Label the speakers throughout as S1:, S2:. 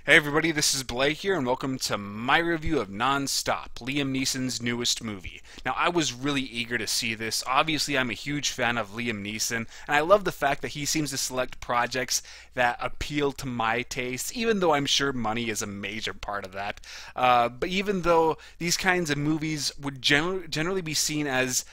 S1: Hey everybody, this is Blake here, and welcome to my review of Non-Stop, Liam Neeson's newest movie. Now, I was really eager to see this. Obviously, I'm a huge fan of Liam Neeson, and I love the fact that he seems to select projects that appeal to my tastes, even though I'm sure money is a major part of that. But even though these kinds of movies would generally be seen as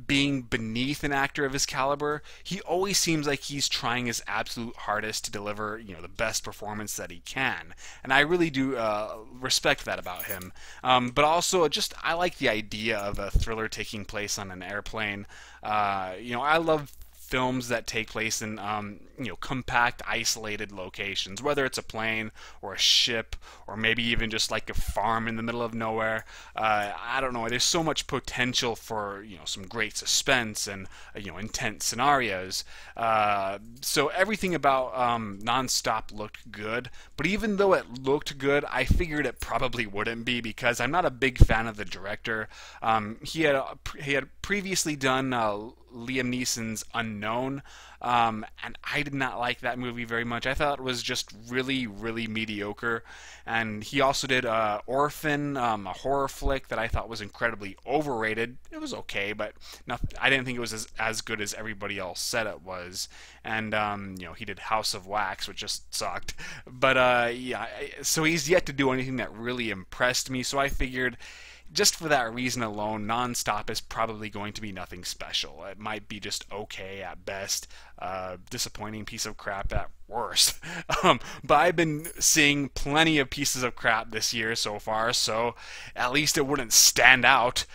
S1: being beneath an actor of his caliber, he always seems like he's trying his absolute hardest to deliver, the best performance that he can, and I really do respect that about him. But also, just I like the idea of a thriller taking place on an airplane. I love films that take place in compact, isolated locations, whether it's a plane or a ship or maybe even just like a farm in the middle of nowhere. I don't know. There's so much potential for some great suspense and intense scenarios. So everything about Non-Stop looked good, but even though it looked good, I figured it probably wouldn't be because I'm not a big fan of the director. He had previously done Liam Neeson's Unknown, and I did not like that movie very much. I thought it was just really, really mediocre. And he also did Orphan, a horror flick that I thought was incredibly overrated. It was okay, but I didn't think it was as good as everybody else said it was. And he did House of Wax, which just sucked. But so he's yet to do anything that really impressed me. So I figured, just for that reason alone, Non-Stop is probably going to be nothing special. It might be just okay at best, disappointing piece of crap at worst. But I've been seeing plenty of pieces of crap this year so far, so at least it wouldn't stand out.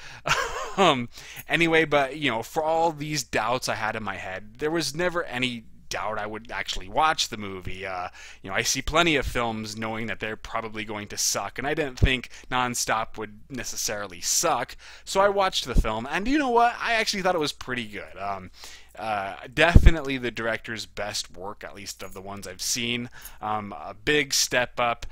S1: Anyway, but for all these doubts I had in my head, there was never any doubt I would actually watch the movie. I see plenty of films knowing that they're probably going to suck, and I didn't think Non-Stop would necessarily suck, so I watched the film, and you know what? I actually thought it was pretty good. Definitely the director's best work, at least of the ones I've seen. A big step up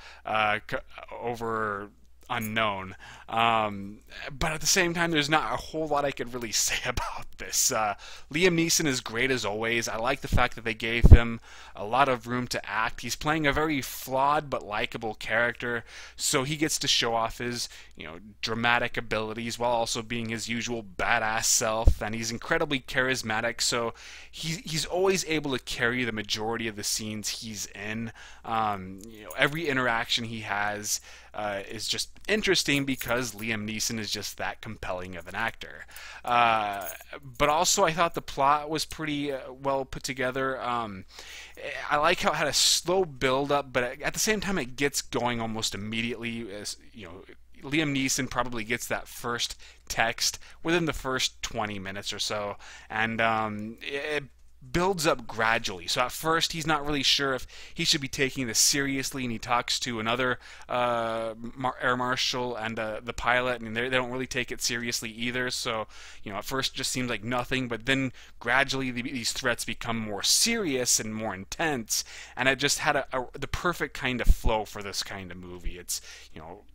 S1: over Unknown. But at the same time, there's not a whole lot I could really say about this. Liam Neeson is great as always. I like the fact that they gave him a lot of room to act. He's playing a very flawed but likable character, so he gets to show off his, dramatic abilities while also being his usual badass self, and he's incredibly charismatic, so he's always able to carry the majority of the scenes he's in. Every interaction he has is just interesting because Liam Neeson is just that compelling of an actor. But also, I thought the plot was pretty well put together. I like how it had a slow build up, but at the same time, it gets going almost immediately. As Liam Neeson probably gets that first text within the first 20 minutes or so, and it builds up gradually. So at first he's not really sure if he should be taking this seriously, and he talks to another air marshal and the pilot, and they don't really take it seriously either. So at first it just seems like nothing, but then gradually these threats become more serious and more intense, and it just had the perfect kind of flow for this kind of movie. It's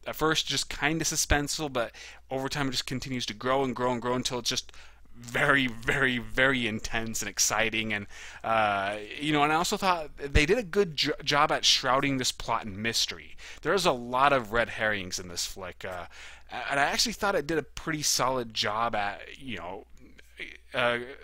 S1: at first just kind of suspenseful, but over time it just continues to grow and grow and grow until it's just very, very, very intense and exciting. And and I also thought they did a good job at shrouding this plot in mystery. There's a lot of red herrings in this flick, and I actually thought it did a pretty solid job at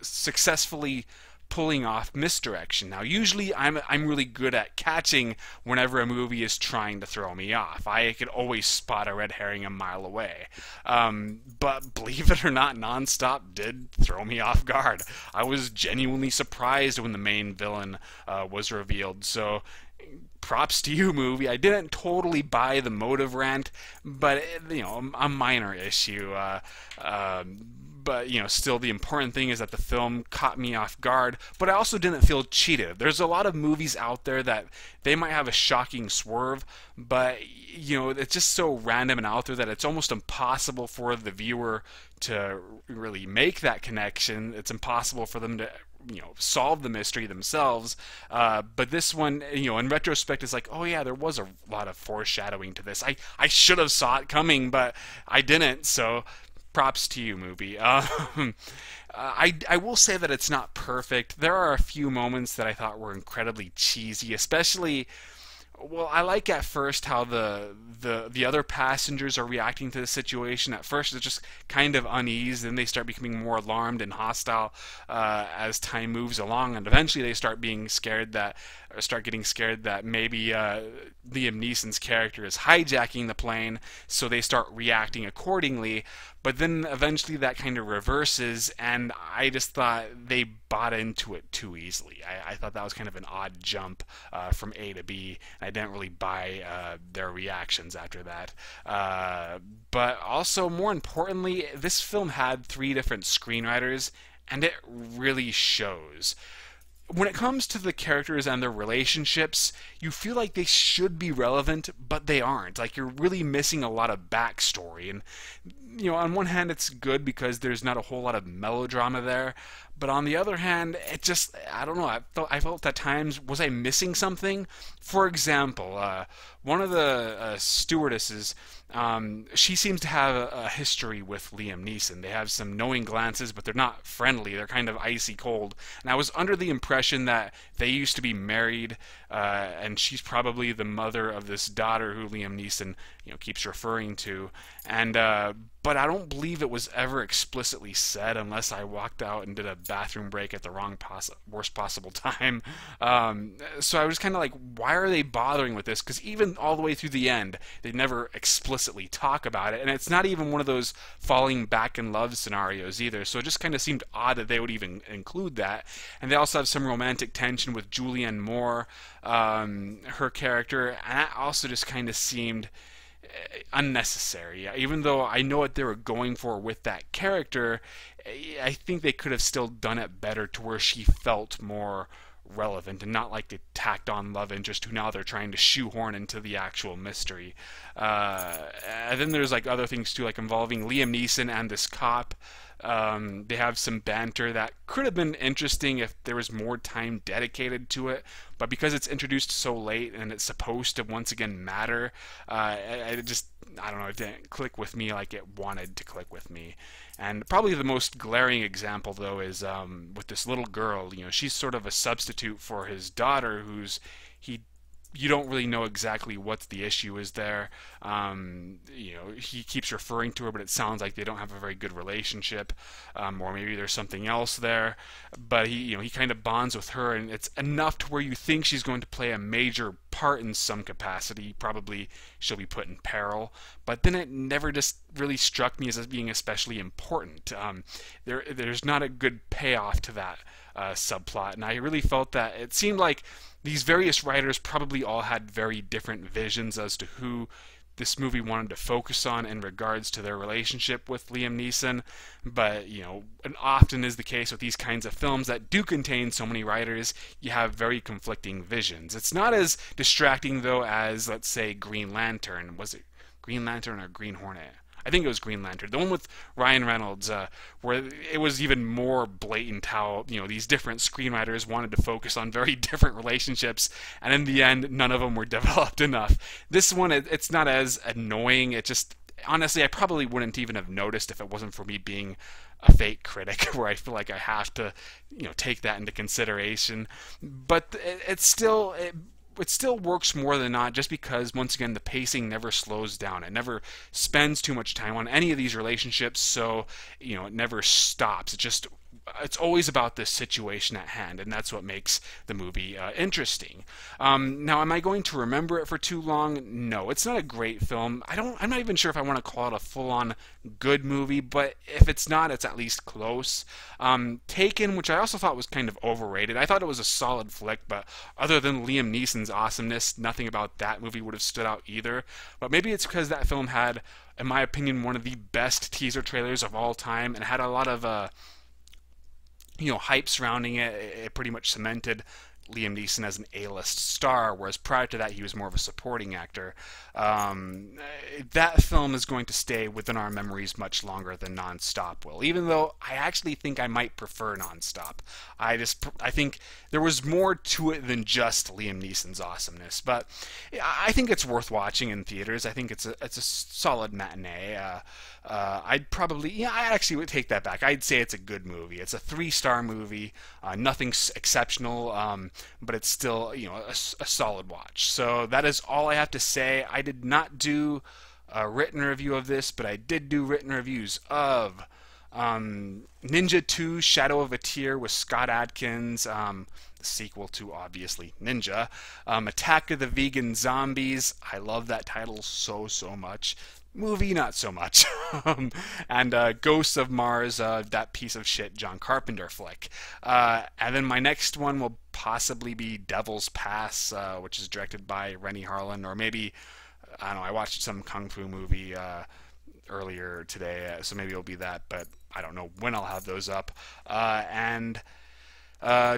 S1: successfully pulling off misdirection. Now, usually I'm really good at catching whenever a movie is trying to throw me off. I could always spot a red herring a mile away. But believe it or not, Non-Stop did throw me off guard. I was genuinely surprised when the main villain was revealed. So props to you, movie. I didn't totally buy the motive rant, but a minor issue. But still the important thing is that the film caught me off guard, but I also didn't feel cheated. There's a lot of movies out there that they might have a shocking swerve, but it's just so random and out there that it's almost impossible for the viewer to really make that connection. It's impossible for them to solve the mystery themselves. But this one, in retrospect, is like, oh yeah, there was a lot of foreshadowing to this. I should have saw it coming, but I didn't. So props to you, movie. I will say that it's not perfect. There are a few moments that I thought were incredibly cheesy, especially Well, I like at first how the other passengers are reacting to the situation. At first, it's just kind of unease, then they start becoming more alarmed and hostile as time moves along, and eventually they start being scared that, or start getting scared that maybe Liam Neeson's character is hijacking the plane, so they start reacting accordingly. But then eventually that kind of reverses, and I just thought they bought into it too easily. I thought that was kind of an odd jump from A to B. I didn't really buy their reactions after that. But also, more importantly, this film had three different screenwriters, and it really shows. When it comes to the characters and their relationships, you feel like they should be relevant, but they aren't. Like, you're really missing a lot of backstory. And, on one hand, it's good because there's not a whole lot of melodrama there. But on the other hand, it just, I don't know, I felt at times, was I missing something? For example, one of the stewardesses, she seems to have a history with Liam Neeson. They have some knowing glances, but they're not friendly. They're kind of icy cold. And I was under the impression that they used to be married, and she's probably the mother of this daughter who Liam Neeson, keeps referring to. And but I don't believe it was ever explicitly said, unless I walked out and did a bathroom break at the worst possible time. So I was kind of like, why are they bothering with this? Because even all the way through the end, they never explicitly talk about it, and it's not even one of those falling back in love scenarios either. So it just kind of seemed odd that they would even include that. And they also have some romantic tension with Julianne Moore, her character, and that also just kind of seemed unnecessary. Even though I know what they were going for with that character, I think they could have still done it better to where she felt more relevant and not like the tacked on love interest who now they're trying to shoehorn into the actual mystery. And then there's like other things too, like involving Liam Neeson and this cop. They have some banter that could have been interesting if there was more time dedicated to it, but because it's introduced so late and it's supposed to once again matter, I don't know, it didn't click with me like it wanted to click with me. And probably the most glaring example, though, is with this little girl. She's sort of a substitute for his daughter, you don't really know exactly what the issue is there. He keeps referring to her, but it sounds like they don't have a very good relationship, or maybe there's something else there. But he kind of bonds with her, and it's enough to where you think she's going to play a major part in some capacity. Probably she'll be put in peril, but then it never just really struck me as being especially important. There's not a good payoff to that subplot, and I really felt that it seemed like these various writers probably all had very different visions as to who this movie wanted to focus on in regards to their relationship with Liam Neeson. But, and often is the case with these kinds of films that do contain so many writers, you have very conflicting visions. It's not as distracting, though, as, let's say, Green Lantern. Was it Green Lantern or Green Hornet? I think it was Green Lantern, the one with Ryan Reynolds, where it was even more blatant how these different screenwriters wanted to focus on very different relationships, and in the end, none of them were developed enough. This one, it's not as annoying. It just, honestly, I probably wouldn't even have noticed if it wasn't for me being a fake critic, where I feel like I have to, take that into consideration. But it's still. It still works more than not, just because, once again, the pacing never slows down. It never spends too much time on any of these relationships, so it never stops. It's always about this situation at hand, and that's what makes the movie interesting. Now, am I going to remember it for too long? No, it's not a great film. I'm not even sure if I want to call it a full-on good movie, but if it's not, it's at least close. Taken, which I also thought was kind of overrated. I thought it was a solid flick, but other than Liam Neeson's awesomeness, nothing about that movie would have stood out either. But maybe it's because that film had, in my opinion, one of the best teaser trailers of all time, and had a lot of hype surrounding it. It pretty much cemented Liam Neeson as an A-list star, whereas prior to that he was more of a supporting actor. That film is going to stay within our memories much longer than Non-Stop will, even though I actually think I might prefer Non-Stop. I think there was more to it than just Liam Neeson's awesomeness, but I think it's worth watching in theaters. I think it's a solid matinee. I actually would take that back. I'd say it's a good movie. It's a 3-star movie. Nothing exceptional. but it's still, a solid watch. So that is all I have to say. I did not do a written review of this, but I did do written reviews of Ninja 2 Shadow of a Tear with Scott Adkins, the sequel to, obviously, Ninja, Attack of the Vegan Zombies. I love that title so much. Movie, not so much. And Ghosts of Mars, that piece of shit John Carpenter flick. And then my next one will possibly be Devil's Pass, which is directed by Rennie Harlin, or maybe, I don't know, I watched some kung fu movie earlier today, so maybe it'll be that, but I don't know when I'll have those up. And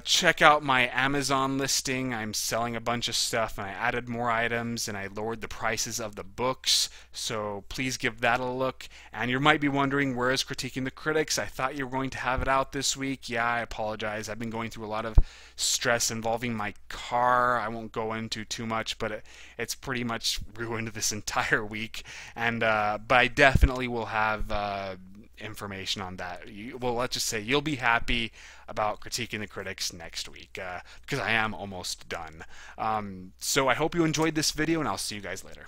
S1: check out my Amazon listing. I'm selling a bunch of stuff, and I added more items, and I lowered the prices of the books, so please give that a look. And you might be wondering, where is Critiquing the Critics? I thought you were going to have it out this week. Yeah, I apologize. I've been going through a lot of stress involving my car. I won't go into too much, but it's pretty much ruined this entire week. And but I definitely will have information on that. Well, let's just say you'll be happy about Critiquing the Critics next week, because I am almost done. So I hope you enjoyed this video, and I'll see you guys later.